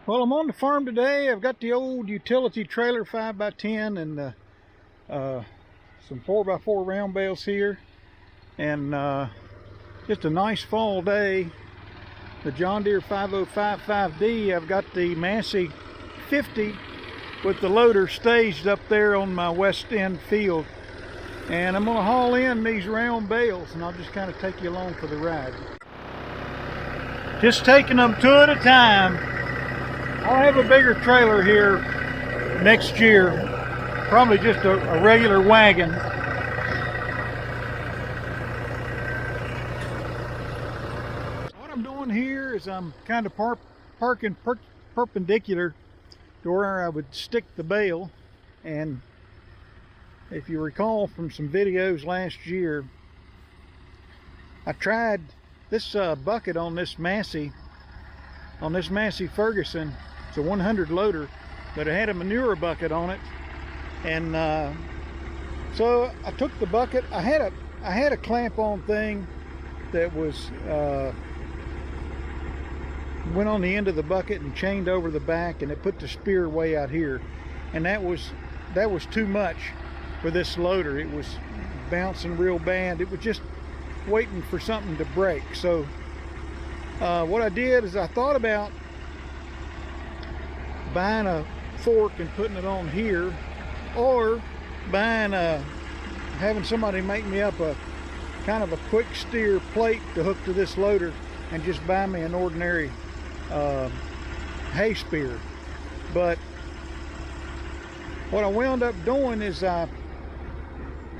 Well, I'm on the farm today. I've got the old utility trailer 5x10 and some 4x4 round bales here, and just a nice fall day. The John Deere 5055D. I've got the Massey 50 with the loader staged up there on my west end field, and I'm going to haul in these round bales, and I'll just kind of take you along for the ride. Just taking them two at a time. I'll have a bigger trailer here next year, probably just a regular wagon. What I'm doing here is I'm kind of parking perpendicular to where I would stick the bale. And if you recall from some videos last year, I tried this bucket on this Massey Ferguson. It's a 100 loader, but it had a manure bucket on it, and so I took the bucket. I had a clamp-on thing that was went on the end of the bucket and chained over the back, and it put the spear way out here, and that was too much for this loader. It was bouncing real bad. It was just waiting for something to break. So what I did is I thought about buying a fork and putting it on here, or having somebody make me up a kind of a quick steer plate to hook to this loader and just buy me an ordinary hay spear. But what I wound up doing is I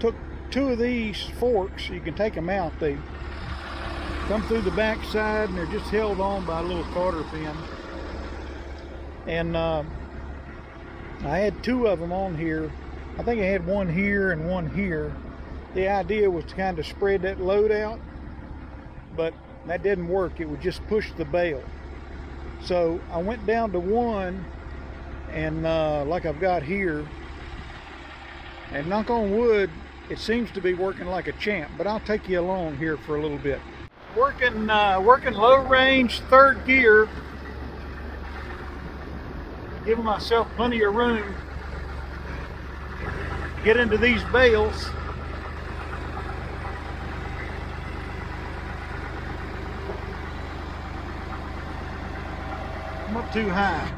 took two of these forks. You can take them out. They come through the back side and they're just held on by a little cotter pin. And I had two of them on here. I think I had one here and one here. The idea was to kind of spread that load out, but that didn't work. It would just push the bale. So I went down to one, and like I've got here, and knock on wood, it seems to be working like a champ. But I'll take you along here for a little bit. Working low range, third gear, giving myself plenty of room to get into these bales. I'm up too high.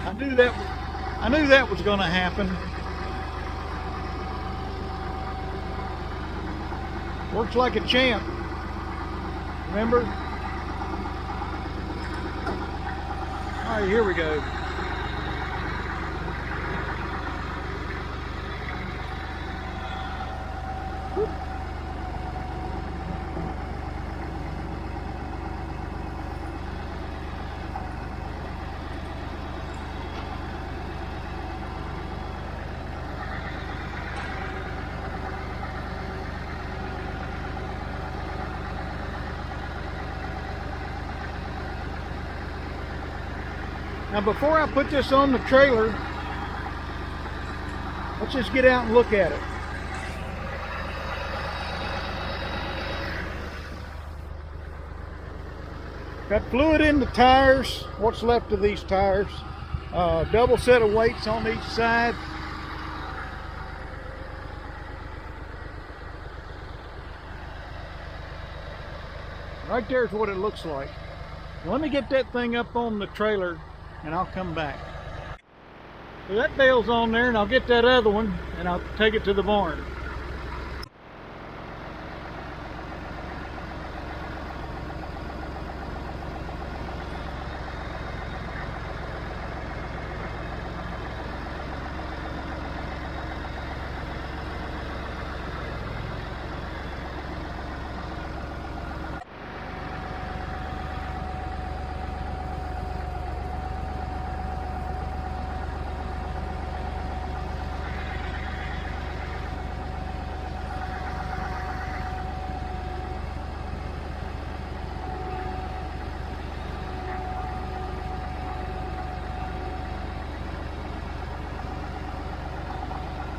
I knew that was going to happen. Works like a champ. Remember? All right, here we go. Now, before I put this on the trailer, let's just get out and look at it. Got fluid in the tires, what's left of these tires. Double set of weights on each side. Right there's what it looks like. Let me get that thing up on the trailer and I'll come back. So that bale's on there, and I'll get that other one and I'll take it to the barn.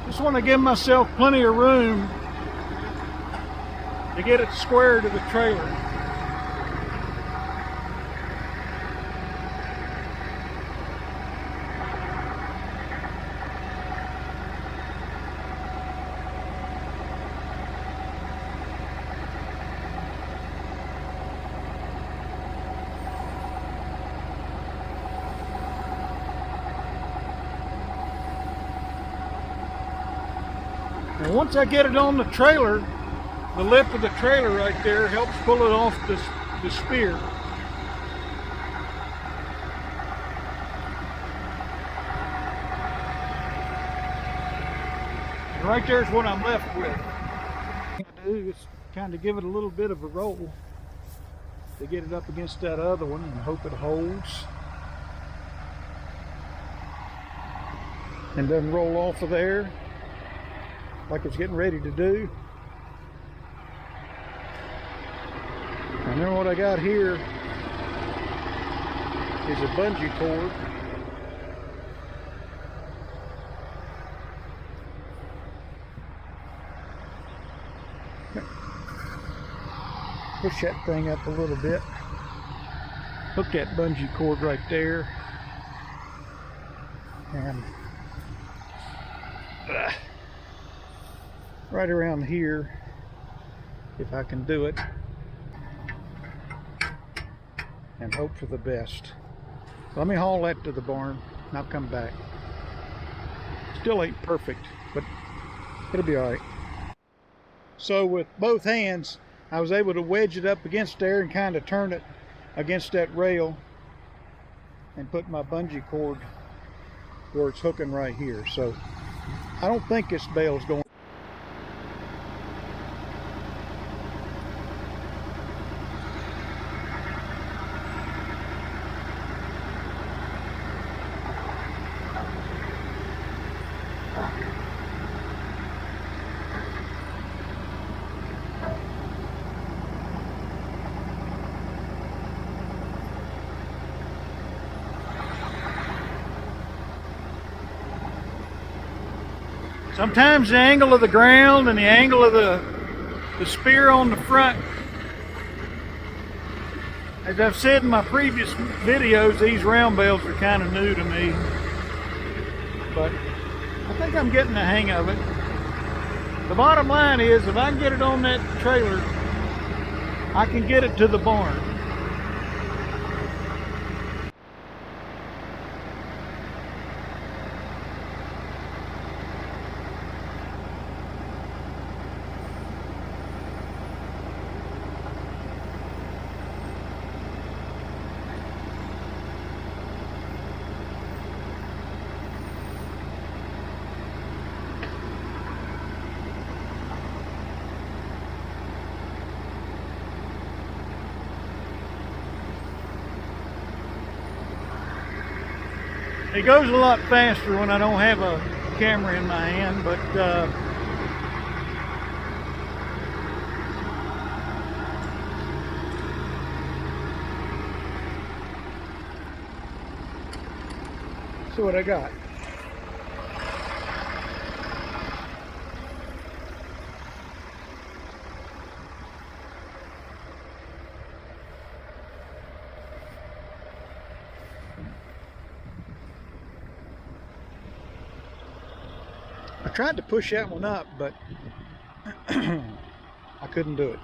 Just want to give myself plenty of room to get it square to the trailer. And once I get it on the trailer, the lip of the trailer right there helps pull it off the spear. And right there's what I'm left with. What I do is kind of give it a little bit of a roll to get it up against that other one and hope it holds and doesn't roll off of there like it's getting ready to do. And then what I got here is a bungee cord. Push that thing up a little bit. Hook that bungee cord right there. And right around here, if I can do it, and hope for the best. Let me haul that to the barn and I'll come back. Still ain't perfect, but it'll be all right. So with both hands, I was able to wedge it up against there and kind of turn it against that rail and put my bungee cord where it's hooking right here. So I don't think this bale's going. Sometimes the angle of the ground and the angle of the spear on the front, as I've said in my previous videos, these round bales are kind of new to me, but I think I'm getting the hang of it. The bottom line is, if I can get it on that trailer, I can get it to the barn. It goes a lot faster when I don't have a camera in my hand, but see what I got. I tried to push that one up, but I couldn't do it.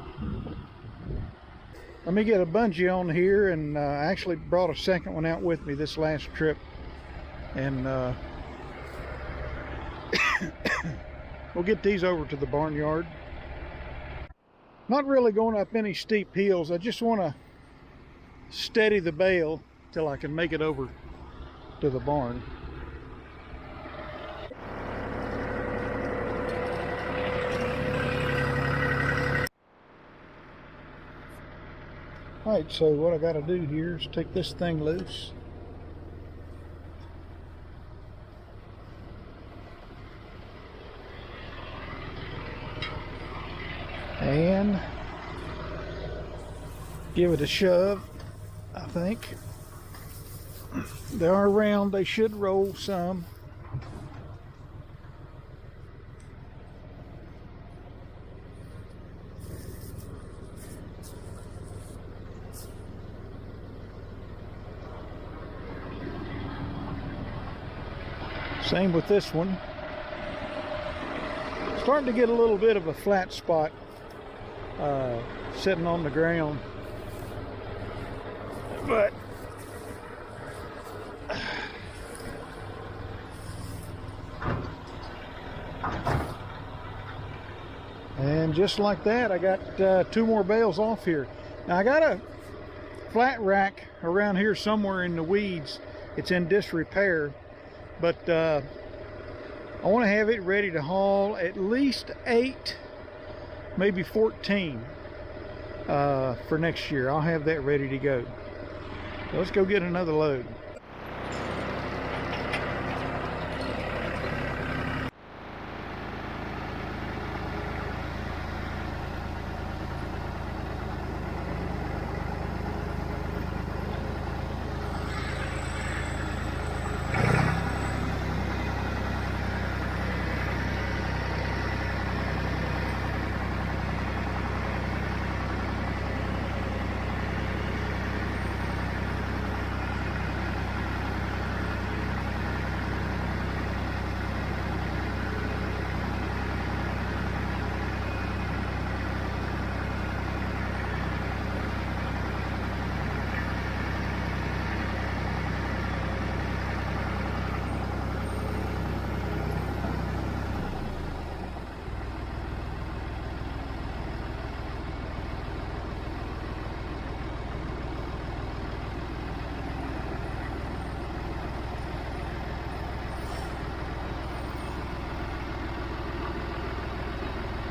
Let me get a bungee on here, and I actually brought a second one out with me this last trip, and we'll get these over to the barnyard. Not really going up any steep hills. I just want to steady the bale till I can make it over to the barn. Alright, so what I got to do here is take this thing loose. And give it a shove, I think. They are round, they should roll some. Same with this one. Starting to get a little bit of a flat spot sitting on the ground, but just like that, I got 2 more bales off here. Now I got a flat rack around here somewhere in the weeds. It's in disrepair, but I want to have it ready to haul at least 8, maybe 14 for next year. I'll have that ready to go. So let's go get another load.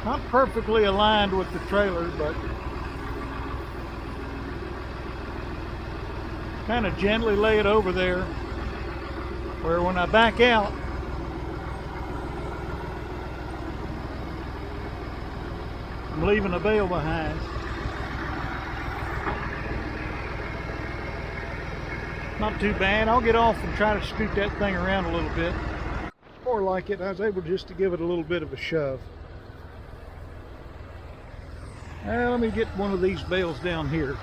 Not perfectly aligned with the trailer, but kind of gently lay it over there where when I back out, I'm leaving a bale behind. Not too bad. I'll get off and try to scoot that thing around a little bit. More like it, I was able just to give it a little bit of a shove. Let me get one of these bales down here.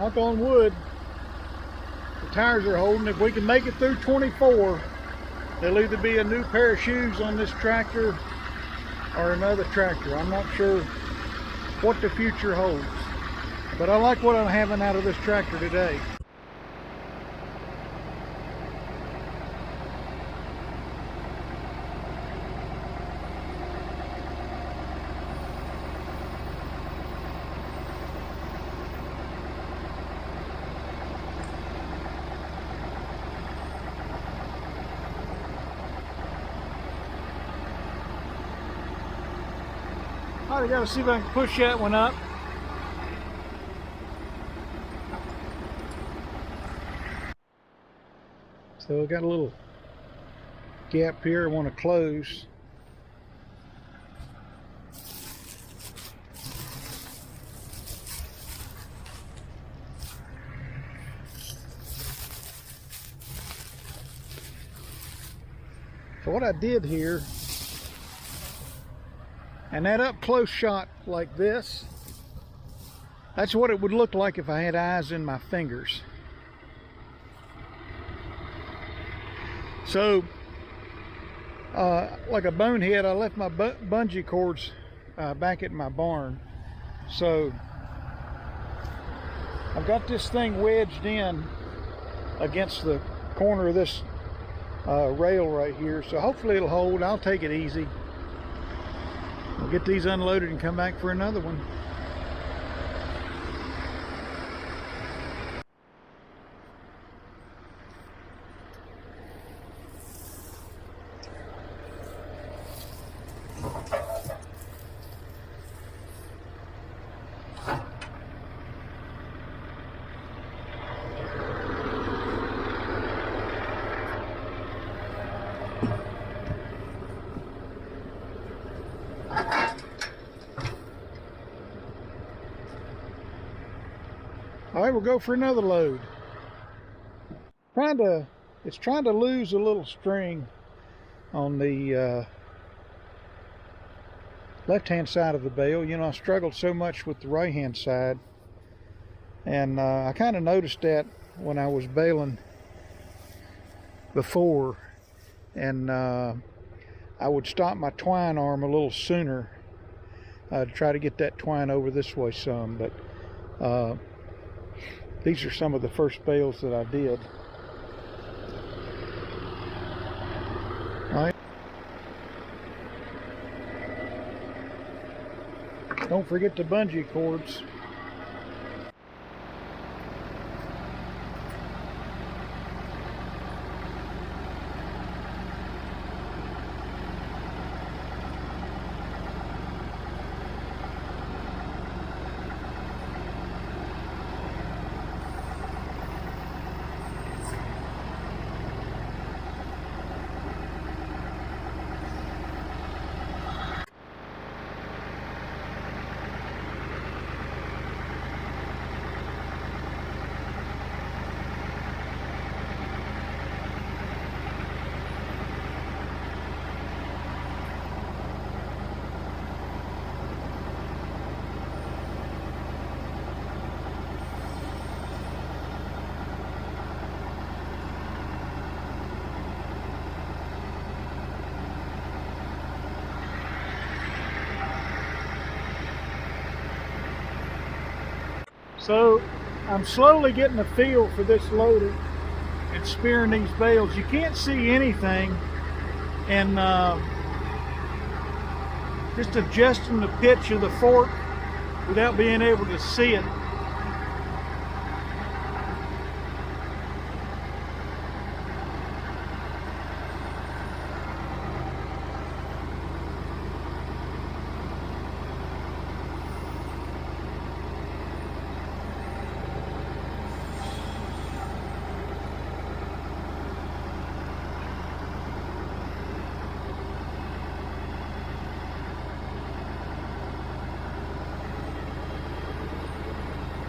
Knock on wood, the tires are holding. If we can make it through 24, there'll either be a new pair of shoes on this tractor or another tractor. I'm not sure what the future holds, but I like what I'm having out of this tractor today. I gotta see if I can push that one up. So I got a little gap here I want to close. So what I did here, and that up close shot like this, that's what it would look like if I had eyes in my fingers. So, like a bonehead, I left my bungee cords back at my barn. So, I've got this thing wedged in against the corner of this rail right here. So hopefully it'll hold. I'll take it easy. We'll get these unloaded and come back for another one. All right, we'll go for another load. It's trying to lose a little string on the left-hand side of the bale. You know, I struggled so much with the right-hand side, and I kind of noticed that when I was baling before, and I would stop my twine arm a little sooner to try to get that twine over this way some, but these are some of the first bales that I did. Don't forget the bungee cords. So I'm slowly getting a feel for this loader and spearing these bales. You can't see anything, and just adjusting the pitch of the fork without being able to see it.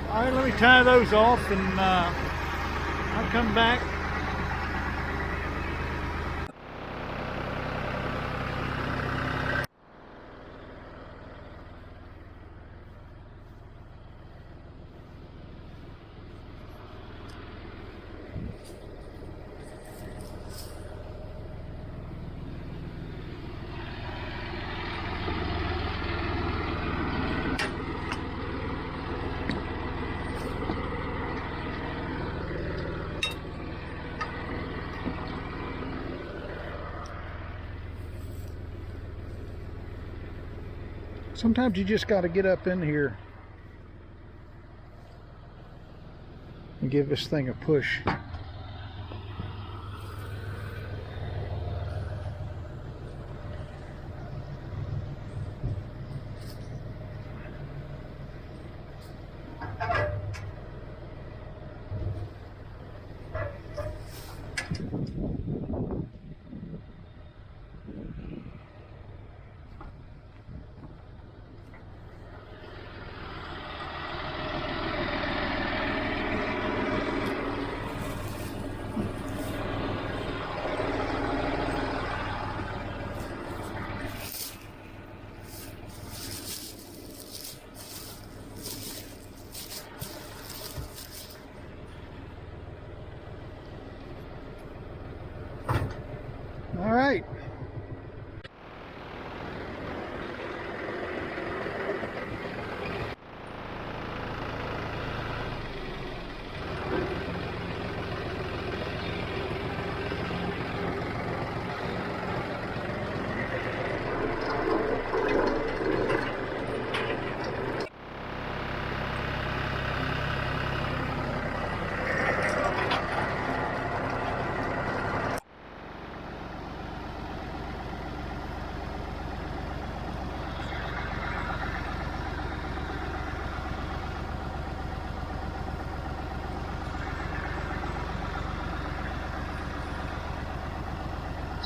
All right, let me tie those off, and I'll come back. Sometimes you just got to get up in here and give this thing a push. All right.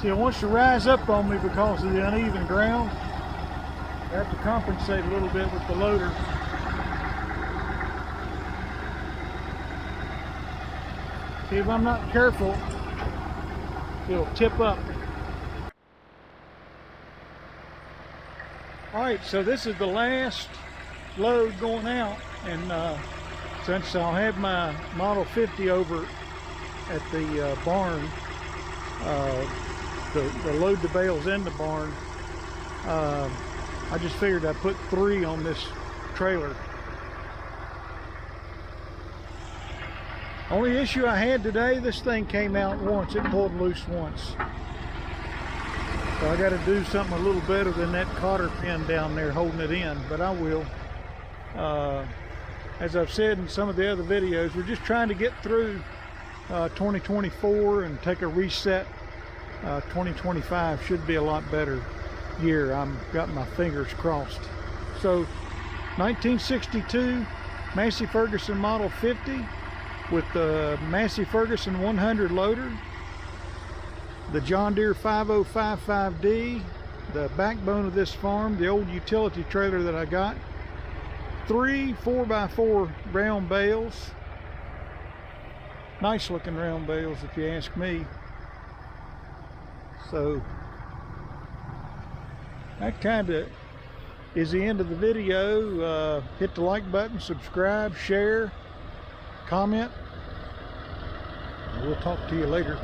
See, it wants to rise up on me because of the uneven ground. I have to compensate a little bit with the loader. See, if I'm not careful, it'll tip up. All right, so this is the last load going out, and since I'll have my Model 50 over at the barn, to load the bales in the barn, I just figured I'd put 3 on this trailer. Only issue I had today, this thing came out once. It pulled loose once. So I got to do something a little better than that cotter pin down there holding it in, but I will. As I've said in some of the other videos, we're just trying to get through 2024 and take a reset. 2025 should be a lot better year. I've got my fingers crossed. So 1962 Massey Ferguson Model 50 with the Massey Ferguson 100 loader, the John Deere 5055D, the backbone of this farm, the old utility trailer that I got, 3 4x4 round bales, nice looking round bales if you ask me. So that kind of is the end of the video. Hit the like button, subscribe, share, comment. We'll talk to you later.